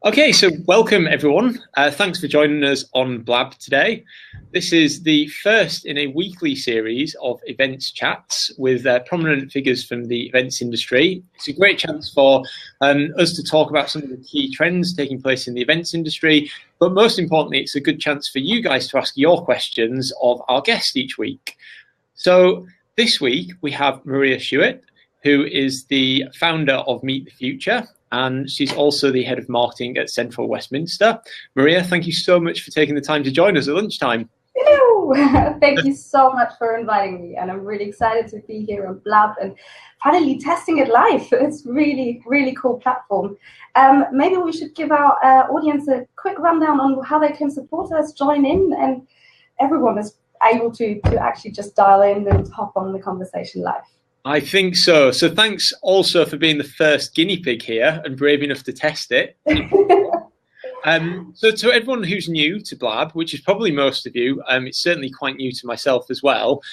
Okay, so welcome everyone. Thanks for joining us on Blab today. This is the first in a weekly series of events chats with prominent figures from the events industry. It's a great chance for us to talk about some of the key trends taking place in the events industry, but most importantly, it's a good chance for you guys to ask your questions of our guests each week. So this week we have Maria Schuett, who is the founder of Meet the Future, and she's also the head of marketing at Hall Westminster. Maria, thank you so much for taking the time to join us at lunchtime. Hello. Thank you so much for inviting me, and I'm really excited to be here on Blab and finally testing it live. It's really, really cool platform. Maybe we should give our audience a quick rundown on how they can support us, join in, and everyone is able to actually just dial in and hop on the conversation live. I think so. So thanks also for being the first guinea pig here and brave enough to test it. So to everyone who's new to Blab, which is probably most of you, it's certainly quite new to myself as well,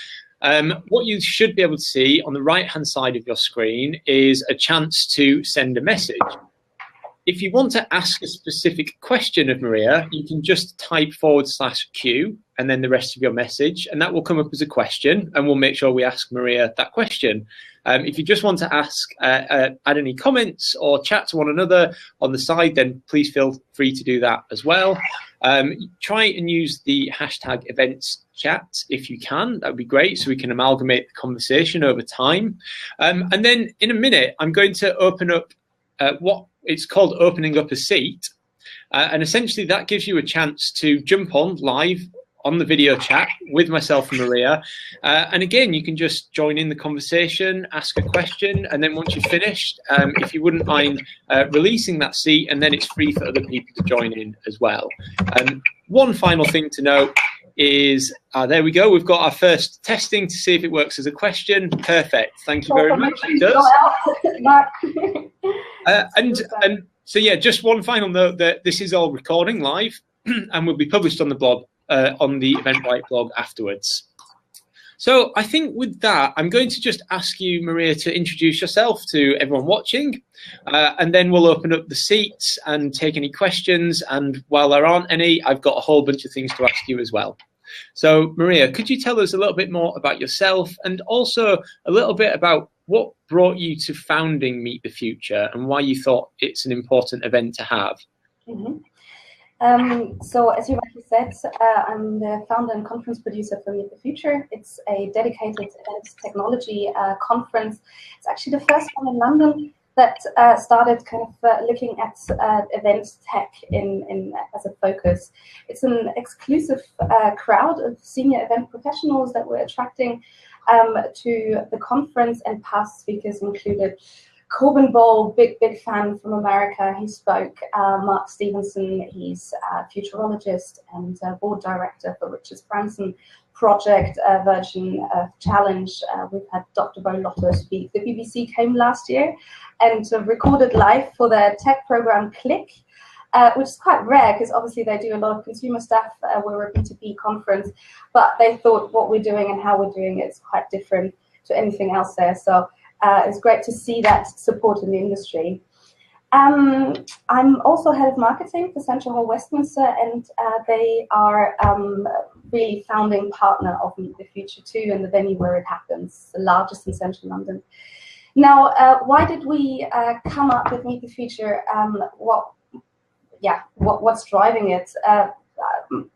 what you should be able to see on the right-hand side of your screen is a chance to send a message. If you want to ask a specific question of Maria, you can just type /Q and then the rest of your message, and that will come up as a question, and we'll make sure we ask Maria that question. If you just want to ask, add any comments or chat to one another on the side, then please feel free to do that as well. Try and use the hashtag events chat if you can. That would be great, so we can amalgamate the conversation over time. And then in a minute, I'm going to open up what it's called opening up a seat. And essentially that gives you a chance to jump on live on the video chat with myself and Maria. And again, you can just join in the conversation, ask a question, and then once you've finished, if you wouldn't mind releasing that seat, and then it's free for other people to join in as well. One final thing to note is, there we go, we've got our first testing to see if it works as a question. Perfect, thank you very much. It does. And so yeah, just one final note that this is all recording live and will be published on the blog, on the Eventbrite blog afterwards. So I think with that, I'm going to just ask you, Maria, to introduce yourself to everyone watching, and then we'll open up the seats and take any questions. And while there aren't any, I've got a whole bunch of things to ask you as well. So Maria, could you tell us a little bit more about yourself and also a little bit about what brought you to founding Meet the Future and why you thought it's an important event to have? So as you rightly said, I'm the founder and conference producer for Meet the Future. It's a dedicated event technology conference. It's actually the first one in London that started kind of looking at event tech as a focus. It's an exclusive crowd of senior event professionals that we're attracting to the conference, and past speakers included Corbin Ball, big fan from America. He spoke. Mark Stevenson, he's a futurologist and board director for Richard Branson project version of Challenge. We've had Dr. Bo Lotto speak. The BBC came last year and recorded live for their tech program Click, which is quite rare because obviously they do a lot of consumer stuff. We're a B2B conference, but they thought what we're doing and how we're doing it is quite different to anything else there. So it's great to see that support in the industry. I'm also head of marketing for Hall Westminster, and they are really founding partner of Meet the Future too, and the venue where it happens, the largest in central London. Now, why did we come up with Meet the Future? What's driving it?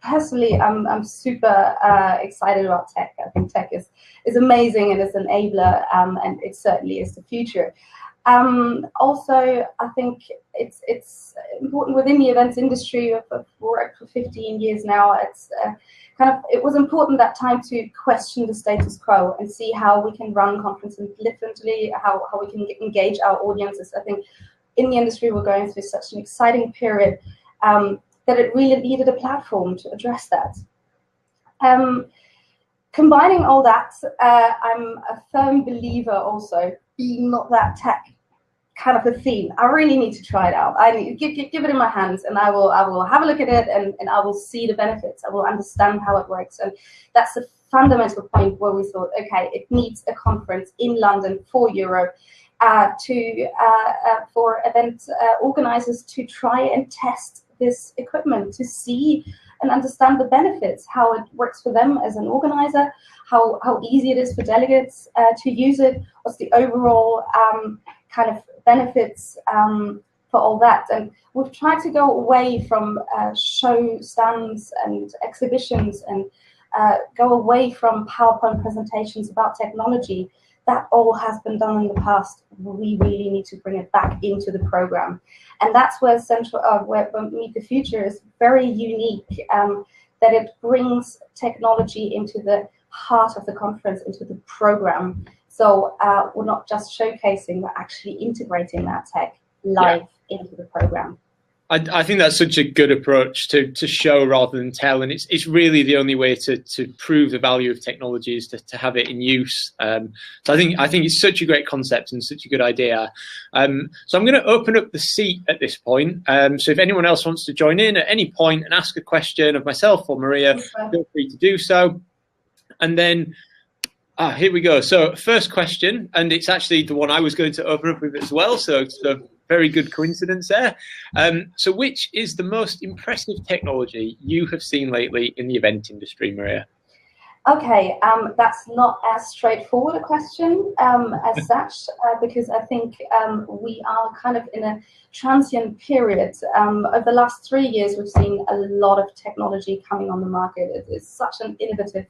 Personally, I'm super excited about tech. I think tech is amazing and is an enabler, and it certainly is the future. Also, I think it's important within the events industry. I've worked for 15 years now. It's it was important that time to question the status quo and see how we can run conferences differently, how we can engage our audiences. I think in the industry we're going through such an exciting period that it really needed a platform to address that. Combining all that, I'm a firm believer also, being not that tech kind of a theme. I really need to try it out. I need to give it in my hands, and I will have a look at it, and I will see the benefits. I will understand how it works, and that's the fundamental point where we thought, okay, it needs a conference in London for Europe. for event organizers to try and test this equipment, to see and understand the benefits, how it works for them as an organizer, how easy it is for delegates to use it, what's the overall kind of benefits for all that. And we've tried to go away from show stands and exhibitions and go away from PowerPoint presentations about technology. That all has been done in the past. We really need to bring it back into the program. And that's where where Meet the Future is very unique, that it brings technology into the heart of the conference, into the program. So we're not just showcasing, we're actually integrating that tech live into the program. I think that's such a good approach to show rather than tell, and it's really the only way to prove the value of technology is to have it in use. So I think it's such a great concept and such a good idea. So I'm going to open up the seat at this point. So if anyone else wants to join in at any point and ask a question of myself or Maria, feel free to do so. And then here we go. So first question, and it's actually the one I was going to open up with as well. So very good coincidence there. So which is the most impressive technology you have seen lately in the event industry, Maria? Okay, that's not as straightforward a question as such, because I think we are kind of in a transient period. Over the last 3 years, we've seen a lot of technology coming on the market. It is such an innovative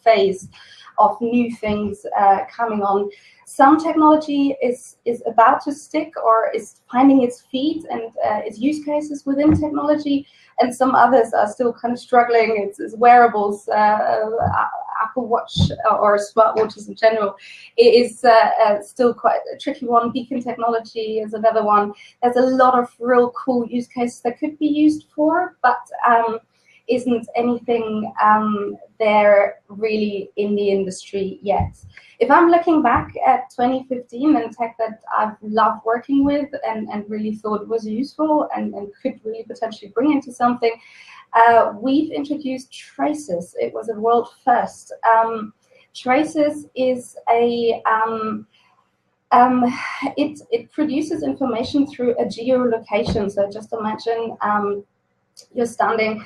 phase of new things coming on. Some technology is about to stick or is finding its feet and its use cases within technology, and some others are still kind of struggling. It's wearables, Apple Watch or smartwatches in general. It is still quite a tricky one. Beacon technology is another one. There's a lot of real cool use cases that could be used for, but isn't anything there really in the industry yet. If I'm looking back at 2015 and tech that I've loved working with and really thought was useful and could really potentially bring into something, we've introduced Traces. It was a world first. Traces is a it produces information through a geolocation. So just imagine you're standing.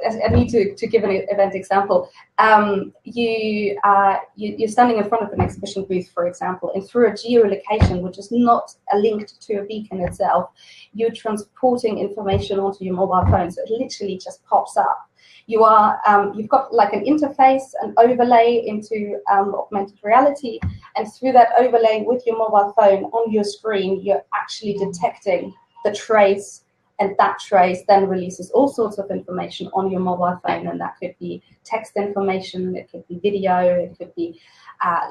I need to give an event example. You're standing in front of an exhibition booth, for example, and through a geolocation, which is not linked to a beacon itself, you're transporting information onto your mobile phone. So it literally just pops up. You've got like an interface, an overlay into augmented reality, and through that overlay with your mobile phone on your screen, you're actually detecting the trace. And that trace then releases all sorts of information on your mobile phone, and that could be text information, it could be video, it could be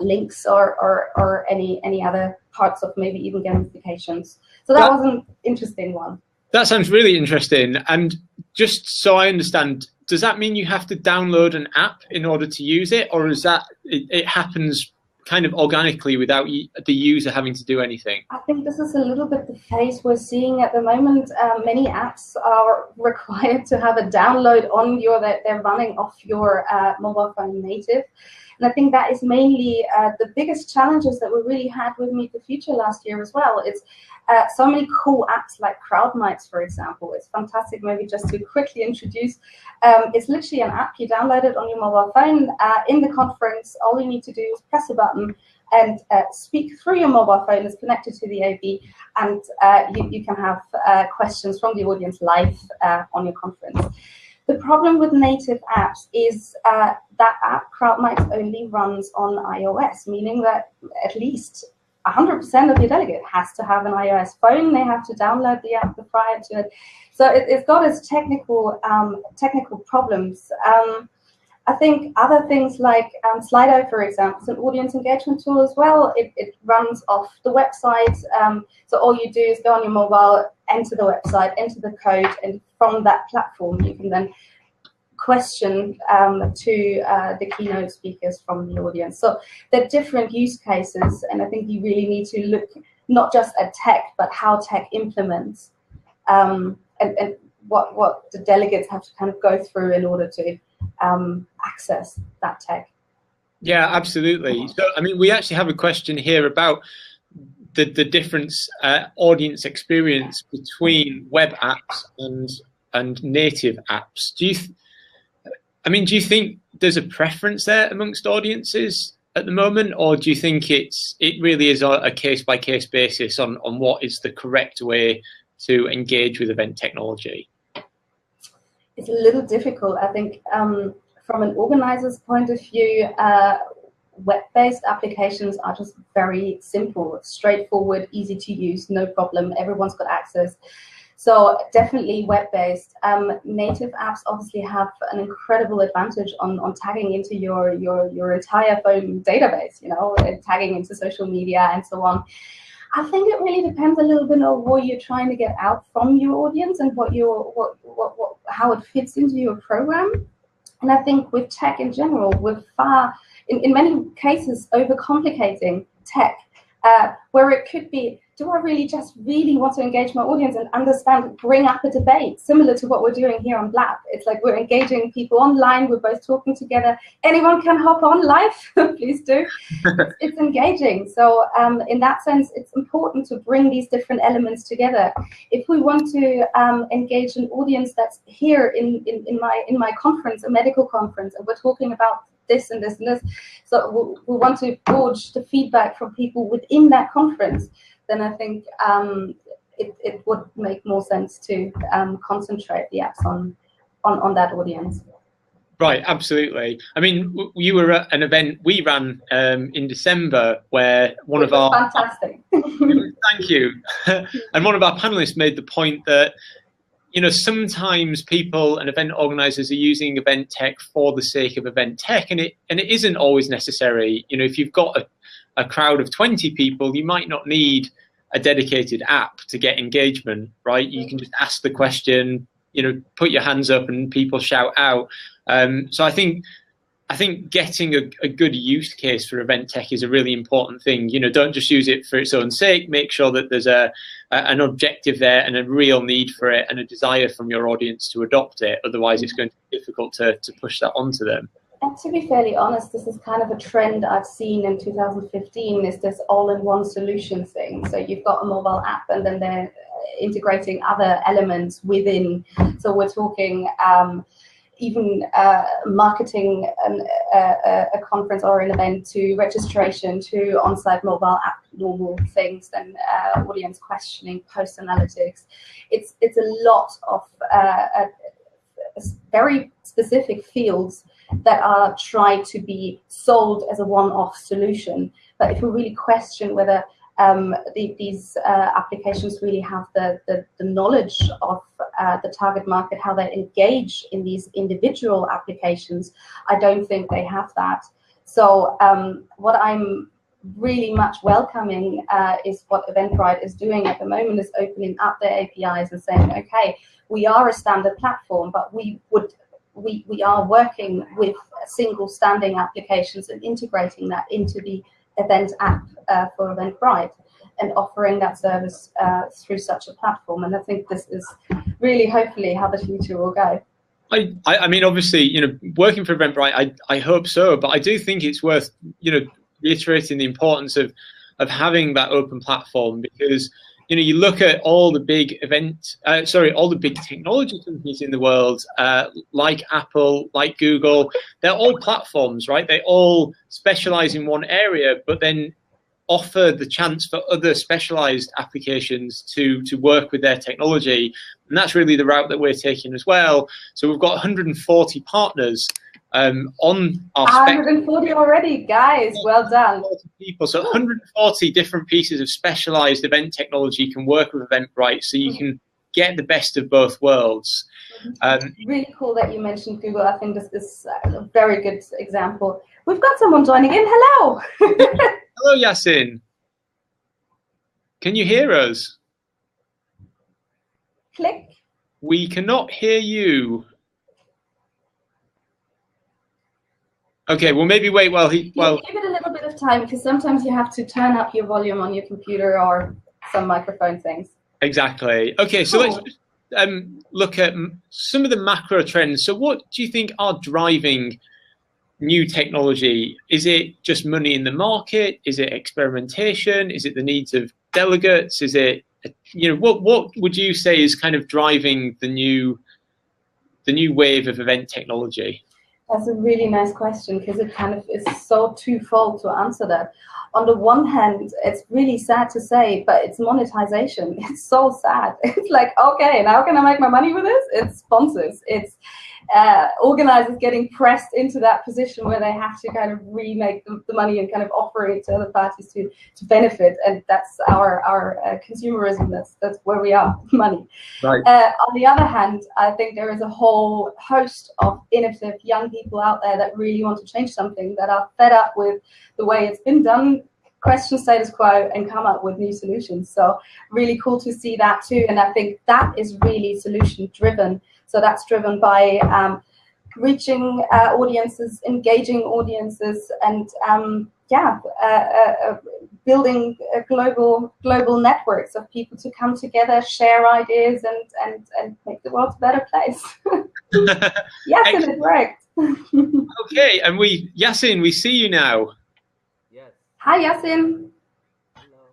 links or any other parts of maybe even gamifications. So that was an interesting one. That sounds really interesting. And just so I understand, does that mean you have to download an app in order to use it, or is that it happens kind of organically without the user having to do anything? I think this is a little bit the phase we're seeing at the moment. Many apps are required to have a download on they're running off your mobile phone native. And I think that is mainly the biggest challenges that we really had with Meet the Future last year as well. It's so many cool apps like CrowdMites, for example. It's fantastic. Maybe just to quickly introduce, it's literally an app. You download it on your mobile phone. In the conference, all you need to do is press a button and speak through your mobile phone. It's connected to the AV, and you can have questions from the audience live on your conference. The problem with native apps is that app, CrowdMites, only runs on iOS, meaning that at least 100% of your delegate has to have an iOS phone. They have to download the app prior to it. So it's got its technical problems. I think other things like Slido, for example, is an audience engagement tool as well. It runs off the website. So all you do is go on your mobile, enter the website, enter the code, and from that platform, you can then question to the keynote speakers from the audience. So they're different use cases, and I think you really need to look not just at tech, but how tech implements and what the delegates have to kind of go through in order to access that tech. Yeah, absolutely. So, I mean, we actually have a question here about the difference audience experience between web apps and native apps. I mean, do you think there's a preference there amongst audiences at the moment, or do you think it really is a case by case basis on what is the correct way to engage with event technology? It's a little difficult, I think, from an organizer's point of view. Web-based applications are just very simple, straightforward, easy to use, no problem. Everyone's got access. So definitely web-based. Native apps obviously have an incredible advantage on tagging into your entire phone database, you know, and tagging into social media and so on. I think it really depends a little bit on what you're trying to get out from your audience and how it fits into your program. And I think with tech in general, we're in many cases, overcomplicating tech, where it could be, do I really want to engage my audience and understand, bring up a debate, similar to what we're doing here on Blab. It's like we're engaging people online, we're both talking together. Anyone can hop on live, please do. It's engaging. So in that sense, it's important to bring these different elements together. If we want to engage an audience that's here in my conference, a medical conference, and we're talking about this and this and this, so we want to gauge the feedback from people within that conference, then I think it would make more sense to concentrate the apps on that audience. Right, absolutely. I mean, you were at an event we ran in December where one of our fantastic. Thank you. And one of our panelists made the point that, you know, sometimes people and event organizers are using event tech for the sake of event tech, and it isn't always necessary. You know, if you've got a crowd of 20 people, you might not need a dedicated app to get engagement, right? You can just ask the question, you know, put your hands up and people shout out. So I think getting a good use case for event tech is a really important thing. You know, don't just use it for its own sake. Make sure that there's an objective there and a real need for it and a desire from your audience to adopt it. Otherwise, it's going to be difficult to push that onto them. And to be fairly honest, this is kind of a trend I've seen in 2015, is this all-in-one solution thing. So you've got a mobile app and then they're integrating other elements within. So we're talking even marketing a conference or an event, to registration, to on-site mobile app, normal things, then audience questioning, post analytics. It's a lot of very specific fields that are tried to be sold as a one-off solution. But if we really question whether these applications really have the knowledge of the target market, how they engage in these individual applications, I don't think they have that. So what I'm really much welcoming is what Eventbrite is doing at the moment, is opening up their APIs and saying, okay, we are a standard platform, but we are working with single standing applications and integrating that into the event app for Eventbrite and offering that service through such a platform. And I think this is really, hopefully, how the future will go. I mean, obviously, you know, working for Eventbrite, I hope so, but I do think it's worth, you know, reiterating the importance of having that open platform, because, you know, you look at all the big all the big technology companies in the world, like Apple, like Google, they're all platforms, right? They all specialize in one area, but then offer the chance for other specialized applications to work with their technology. And that's really the route that we're taking as well. So we've got 140 partners on our 140 already, guys. Well done. People. So 140 different pieces of specialized event technology can work with Eventbrite, so you can get the best of both worlds. Really cool that you mentioned Google. I think this is a very good example. We've got someone joining in. Hello. Hello, Yasin. Can you hear us? Click. We cannot hear you. Okay, well, maybe wait while he... Give it a little bit of time, because sometimes you have to turn up your volume on your computer or some microphone things. Exactly. Okay, so let's just look at some of the macro trends. So what do you think are driving new technology? Is it just money in the market? Is it experimentation? Is it the needs of delegates? Is it, you know, what would you say is kind of driving the new wave of event technology? That's a really nice question, because it kind of is so twofold to answer that. On the one hand, it's really sad to say, but it's monetization. It's so sad. It's like, okay, now can I make my money with this? It's sponsors. It's organizers getting pressed into that position where they have to kind of remake the money and kind of offer it to other parties to benefit. And that's our consumerism. That's where we are, money. Right. On the other hand, I think there is a whole host of innovative young people out there that really want to change something, that are fed up with the way it's been done, question status quo, and come up with new solutions. So really cool to see that too. And I think that is really solution driven. So that's driven by reaching audiences, engaging audiences, and building global networks of people to come together, share ideas, and make the world a better place. Yes, and it worked. Okay, and Yasin, we see you now. Yes. Hi, Yasin. Hello.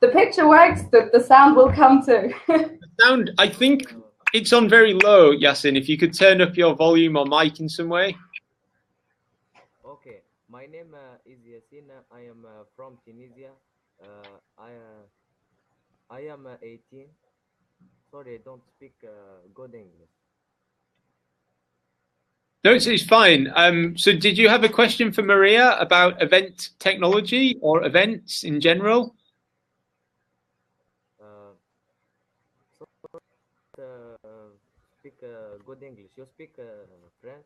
The picture works. The sound will come too. Sound, I think it's on very low, Yasin. If you could turn up your volume or mic in some way. Okay. My name is Yasin. I am from Tunisia. I am 18. Sorry, I don't speak good English. No, it's fine. So did you have a question for Maria about event technology or events in general? Speak good English. You speak French?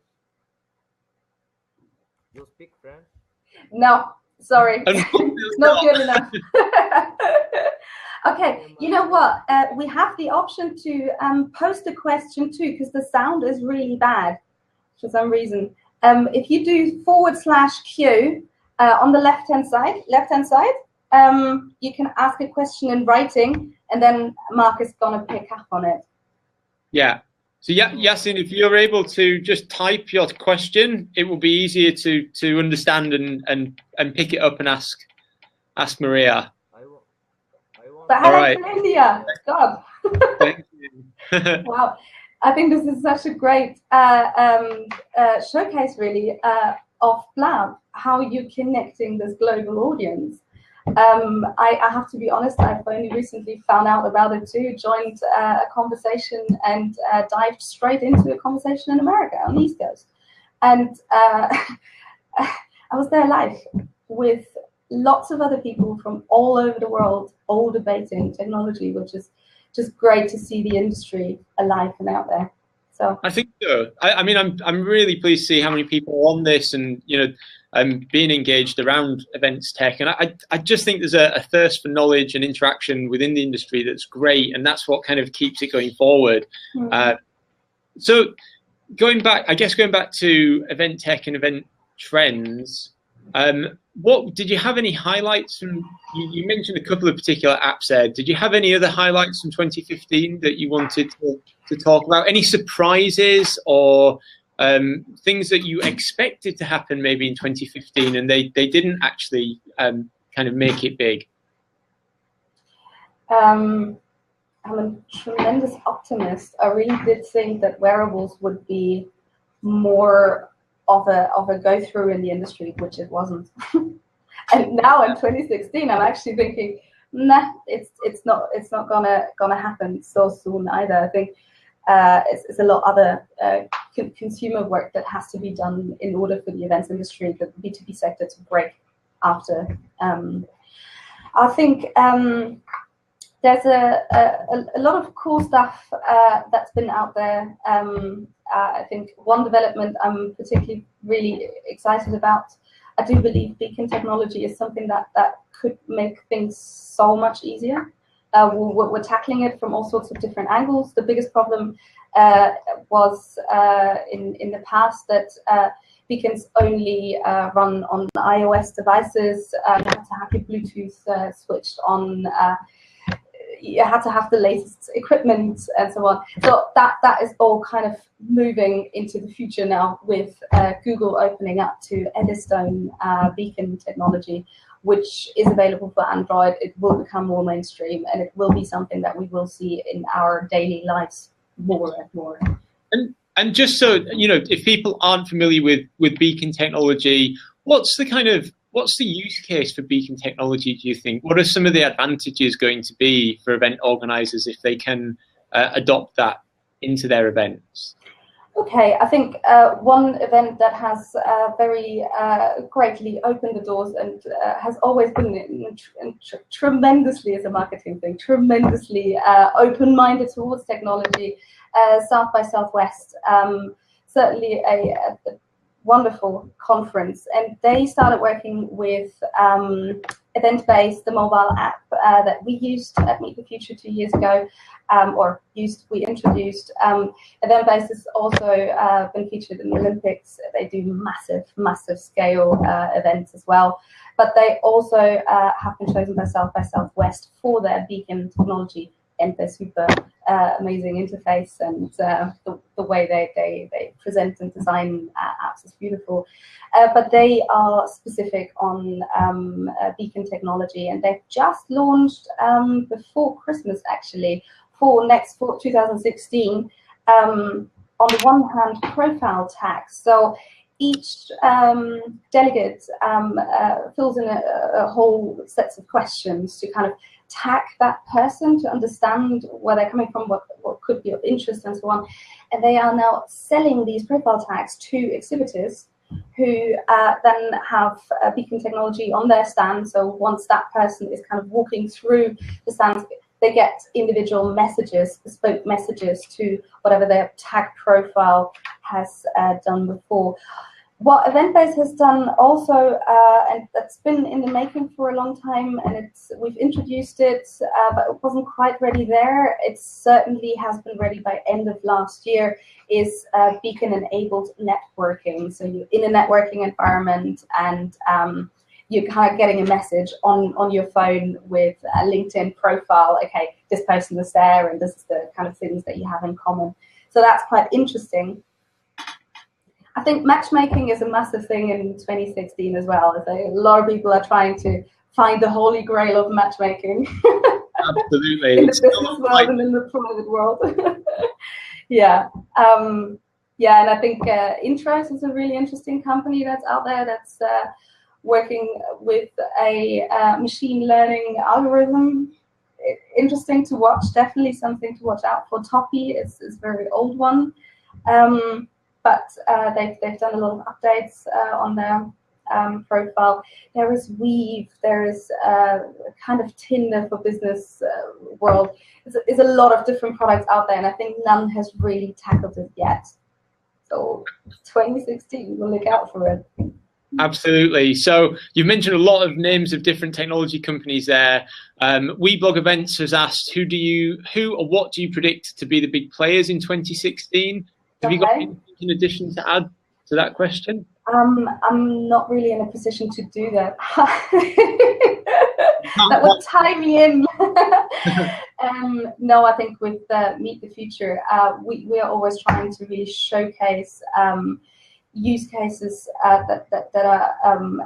You speak French? No, sorry. Not good enough. Okay, you know what? We have the option to post a question too, because the sound is really bad for some reason. If you do /Q on the left-hand side, you can ask a question in writing, and then Mark is going to pick up on it. Yeah. So Yasin, if you're able to just type your question, it will be easier to understand and pick it up and ask Maria. But hello from India. God. Thank you. Wow. I think this is such a great showcase, really, of Blab, how you're connecting this global audience. I have to be honest, I've only recently found out about it too, joined a conversation and dived straight into a conversation in America on the East Coast. And I was there live with lots of other people from all over the world, all debating technology, which is just great to see the industry alive and out there. So I think so. I mean, I'm really pleased to see how many people are on this, and being engaged around events tech. And I just think there's a thirst for knowledge and interaction within the industry that's great, and that's what kind of keeps it going forward. Mm-hmm. So going back to event tech and event trends. What did you have any highlights from? You mentioned a couple of particular apps there. Did you have any other highlights from 2015 that you wanted to talk about? Any surprises or things that you expected to happen maybe in 2015 and they didn't actually kind of make it big? I'm a tremendous optimist. I really did think that wearables would be more of a go through in the industry, which it wasn't. And now in 2016, I'm actually thinking, nah, it's not gonna happen so soon either. I think it's a lot other consumer work that has to be done in order for the events industry, the B2B sector, to break after. I think there's a lot of cool stuff that's been out there. I think one development I'm particularly really excited about, I do believe beacon technology is something that could make things so much easier. We're tackling it from all sorts of different angles. The biggest problem was in the past that beacons only run on iOS devices. You have to have your Bluetooth switched on. you had to have the latest equipment and so on. So that is all kind of moving into the future now, with Google opening up to Eddystone beacon technology, which is available for Android. It will become more mainstream, and it will be something that we will see in our daily lives more and more. And just so you know, if people aren't familiar with beacon technology, what's the use case for beacon technology, do you think? What are some of the advantages going to be for event organizers if they can adopt that into their events? Okay, I think one event that has very greatly opened the doors and has always been tremendously, as a marketing thing, tremendously open-minded towards technology, South by Southwest. Certainly a wonderful conference, and they started working with Eventbrite, the mobile app that we used at Meet the Future 2 years ago, we introduced. Eventbrite has also been featured in the Olympics. They do massive scale events as well, but they also have been chosen by Southwest for their beacon technology and their super amazing interface, and the way they present and design apps is beautiful. But they are specific on beacon technology, and they've just launched before Christmas, actually, for 2016. On the one hand, profile tags. So each delegate fills in a whole set of questions to kind of tag that person to understand where they're coming from, what could be of interest, and so on. And they are now selling these profile tags to exhibitors who then have beacon technology on their stand. So once that person is kind of walking through the stand, they get individual messages, bespoke messages to whatever their tag profile has done before. What Eventbrite has done also, and that's been in the making for a long time, and we've introduced it, but it wasn't quite ready there. It certainly has been ready by end of last year, is beacon-enabled networking. So you're in a networking environment, and you're kind of getting a message on your phone with a LinkedIn profile. Okay, this person is there, and this is the kind of things that you have in common. So that's quite interesting. I think matchmaking is a massive thing in 2016 as well. A lot of people are trying to find the holy grail of matchmaking. Absolutely. In the business world and in the private world. Yeah. Yeah, and I think Intros is a really interesting company that's out there that's working with a machine learning algorithm. Interesting to watch, definitely something to watch out for. Toppy is a very old one. But they've done a lot of updates on their profile. There is Weave. There is kind of Tinder for business world. There's a lot of different products out there, and I think none has really tackled it yet. So 2016, we'll look out for it. Absolutely. So you've mentioned a lot of names of different technology companies there. WeBlog Events has asked, who or what do you predict to be the big players in 2016? Have you got anything in addition to add to that question? I'm not really in a position to do that. That would tie me in. No, I think with Meet the Future, we are always trying to really showcase use cases that are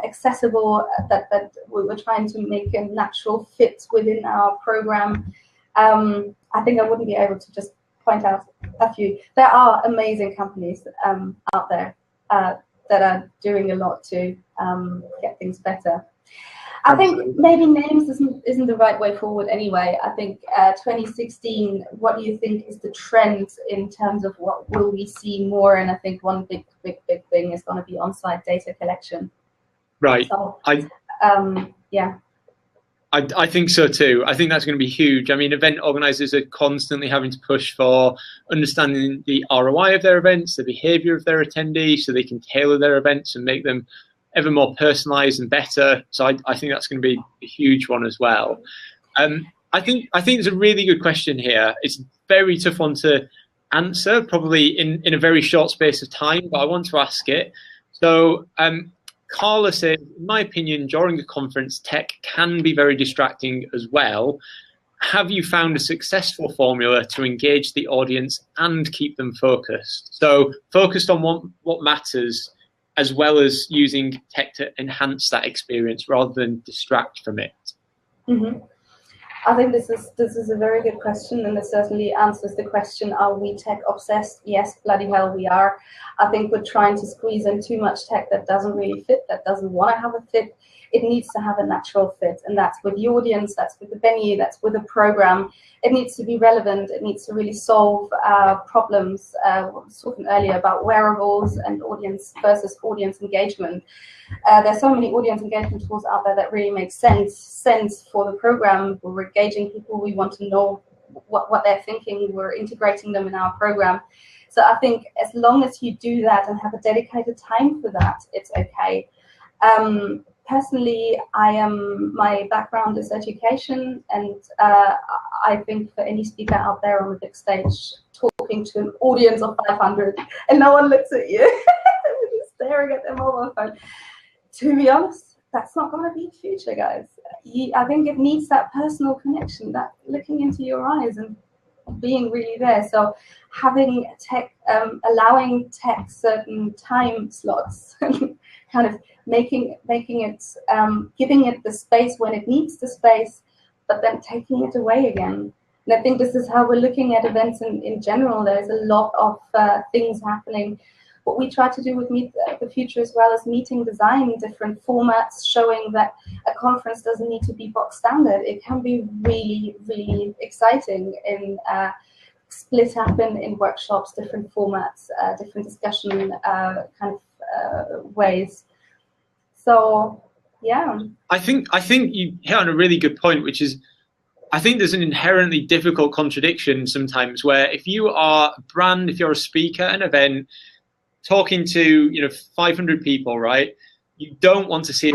accessible, that we're trying to make a natural fit within our program. I think I wouldn't be able to just point out a few. There are amazing companies out there that are doing a lot to get things better. I think maybe names isn't the right way forward anyway. I think 2016, what do you think is the trend in terms of what will we see more? And I think one big thing is going to be on-site data collection. Right. So, yeah. I think so too. I think that's going to be huge. I mean, event organizers are constantly having to push for understanding the ROI of their events, the behavior of their attendees, so they can tailor their events and make them ever more personalized and better. So I think that's going to be a huge one as well. I think it's a really good question here. It's a very tough one to answer, probably in a very short space of time, but I want to ask it. So Carla says, in my opinion, during a conference, tech can be very distracting as well. have you found a successful formula to engage the audience and keep them focused? So focused on what matters, as well as using tech to enhance that experience rather than distract from it. Mm-hmm. I think this is a very good question, and it certainly answers the question, are we tech obsessed? Yes, bloody hell we are. I think we're trying to squeeze in too much tech that doesn't really fit, that doesn't want to have a fit. It needs to have a natural fit, and that's with the audience, that's with the venue, that's with the program. It needs to be relevant, it needs to really solve problems. I was talking earlier about wearables and audience versus audience engagement. There's so many audience engagement tools out there that really make sense for the program. We're engaging people, we want to know what they're thinking, we're integrating them in our program. So I think as long as you do that and have a dedicated time for that, it's okay. Personally, my background is education, and I think for any speaker out there on the big stage talking to an audience of 500 and no one looks at you, you're staring at their mobile phone, to be honest, that's not going to be the future, guys. I think it needs that personal connection, that looking into your eyes and being really there. So having tech, allowing tech certain time slots, kind of making it, giving it the space when it needs the space, but then taking it away again. And I think this is how we're looking at events in general. There's a lot of things happening. What we try to do with Meet the Future as well is meeting design, different formats, showing that a conference doesn't need to be box standard. It can be really, really exciting in split up in workshops, different formats, different discussion ways. So, yeah. I think you hit on a really good point, which is, I think there's an inherently difficult contradiction sometimes where if you are a brand, if you're a speaker at an event, talking to 500 people, right? You don't want to see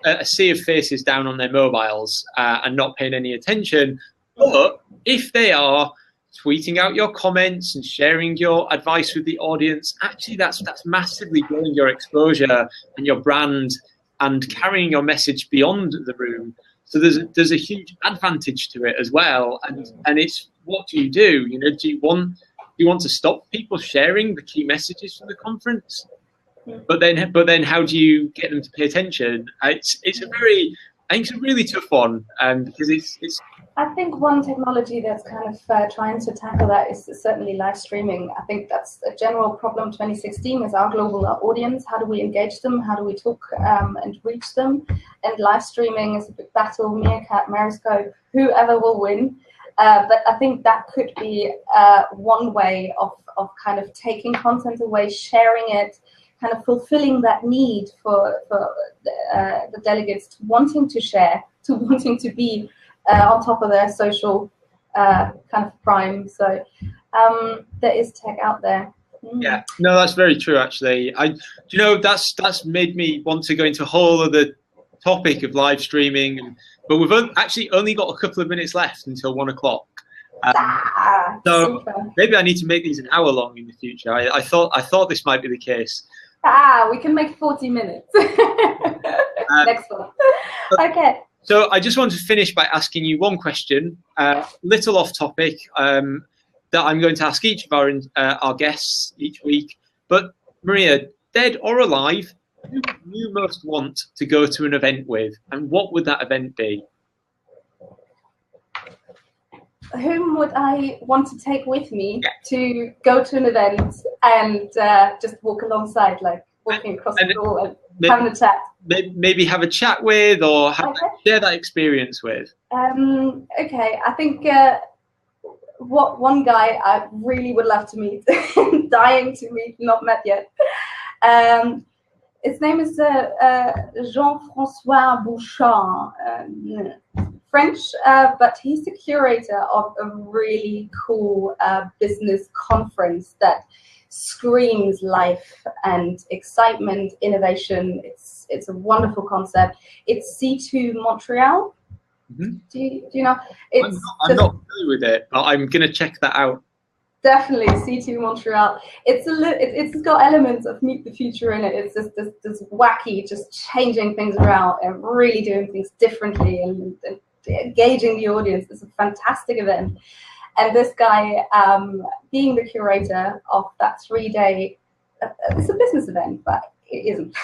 a sea of faces down on their mobiles and not paying any attention. But if they are tweeting out your comments and sharing your advice with the audience, actually that's massively growing your exposure and your brand and carrying your message beyond the room. So there's a huge advantage to it as well. And it's, what do you do? Do you want to stop people sharing the key messages from the conference? But then how do you get them to pay attention? I think it's a really tough one, because it's. I think one technology that's kind of trying to tackle that is certainly live streaming. I think that's a general problem 2016 is our global audience. How do we engage them? How do we talk and reach them? And live streaming is a big battle, Meerkat, Meriscope, whoever will win. But I think that could be one way of kind of taking content away, sharing it, kind of fulfilling that need for the delegates to wanting to share, to wanting to be on top of their social kind of prime. So there is tech out there. Yeah, no, that's very true. Actually, that's made me want to go into a whole other topic of live streaming, but we've actually only got a couple of minutes left until 1 o'clock. So super. Maybe I need to make these an hour long in the future. I thought this might be the case. We can make 40 minutes. Next one. Okay. So I just want to finish by asking you one question, little off topic, that I'm going to ask each of our guests each week. But Maria, dead or alive, who would you most want to go to an event with, and what would that event be? Whom would I want to take with me to go to an event and just walk alongside, like walking across the door and having a chat? Maybe have a chat with, or share that experience with. Okay, I think one guy I really would love to meet, dying to meet, not met yet. His name is Jean-François Bouchard, French, but he's the curator of a really cool business conference that screams life and excitement, innovation. It's a wonderful concept. It's C2 Montreal. Mm-hmm. Do you know? I'm not familiar with it, but I'm going to check that out. Definitely, C2 Montreal. It's got elements of Meet the Future in it. It's just this wacky, just changing things around and really doing things differently and engaging the audience. It's a fantastic event. And this guy, being the curator of that 3-day, it's a business event, but it isn't.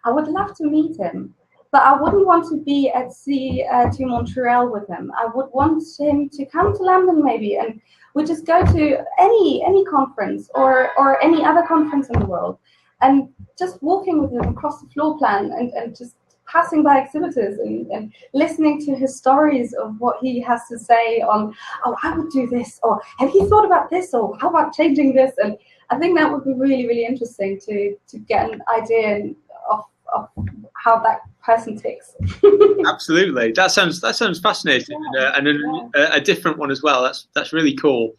I would love to meet him, but I wouldn't want to be at to Montreal with him. I would want him to come to London maybe, and we just go to any conference or any other conference in the world, and just walking with him across the floor plan and just passing by exhibitors and listening to his stories of what he has to say on, oh, I would do this, or have you thought about this, or how about changing this? And I think that would be really, really interesting to get an idea of how that person ticks. Absolutely, that sounds fascinating, yeah. And a different one as well. That's really cool.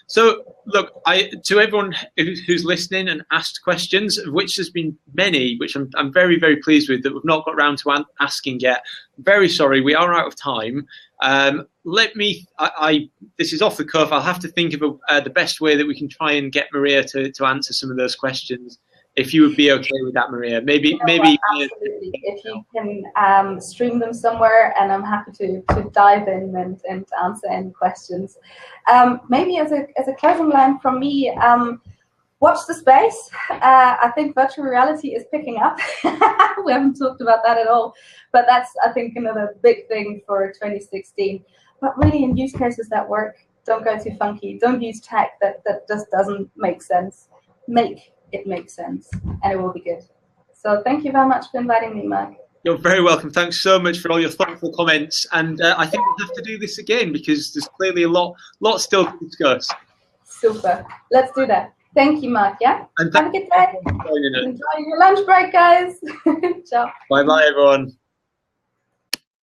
So look, to everyone who's listening and asked questions, of which there's been many, which I'm very, very pleased with, that we've not got around to asking yet. Very sorry, we are out of time. This is off the cuff. I'll have to think of the best way that we can try and get Maria to answer some of those questions. If you would be okay with that, Maria, maybe. Absolutely. If you can stream them somewhere, and I'm happy to dive in and answer any questions. Maybe as a closing line from me, watch the space. I think virtual reality is picking up. We haven't talked about that at all, but that's, I think, another big thing for 2016. But really, in use cases that work, don't go too funky. Don't use tech that just doesn't make sense. Make it makes sense, and it will be good. So thank you very much for inviting me, Mark. You're very welcome. Thanks so much for all your thoughtful comments, and I think we'll have to do this again, because there's clearly a lot still to discuss. Super. Let's do that. Thank you, Mark. Yeah. And have a good day. Enjoy your lunch break, guys. Ciao. Bye bye, everyone.